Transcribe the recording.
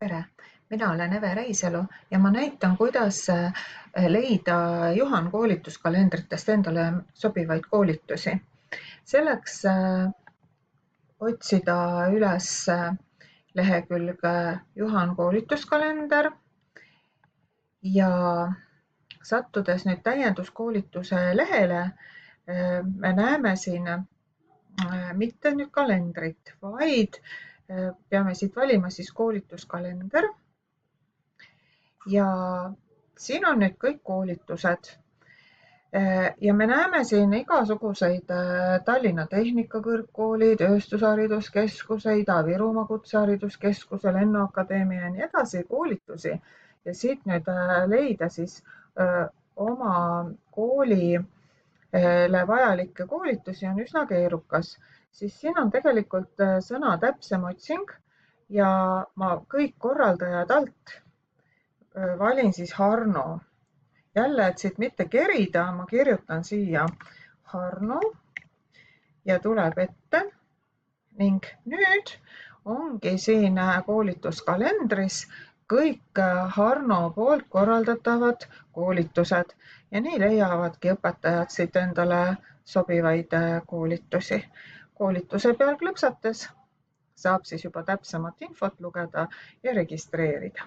Tere! Mina olen Eve Reisalu ja ma näitan, kuidas leida Juhan koolituskalendritest endale sobivaid koolitusi. Selleks otsida üles lehekülg Juhan koolituskalender ja sattudes nüüd täienduskoolituse lehele, me näeme siin mitte nüüd kalendrit, vaid peame siit valima siis koolituskalender ja siin on nüüd kõik koolitused ja me näeme siin igasuguseid Tallinna Tehnikakõrgkooli, Tööstushariduskeskuse, Ida-Virumaa Kutsehariduskeskuse, Lennuakadeemia ja nii edasi koolitusi ja siit nüüd leida siis oma koolile vajalikke koolitusi on üsna keerukas. Siis siin on tegelikult sõna täpsem otsing ja ma kõik korraldajad alt valin siis Harno. Jälle, et siit mitte kerida, ma kirjutan siia Harno ja tuleb ette ning nüüd ongi siin koolituskalendris kõik Harno poolt korraldatavad koolitused ja nii leiavadki õpetajad siit endale sobivaid koolitusi. Koolituse peal klõpsates saab siis juba täpsemat infot lugeda ja registreerida.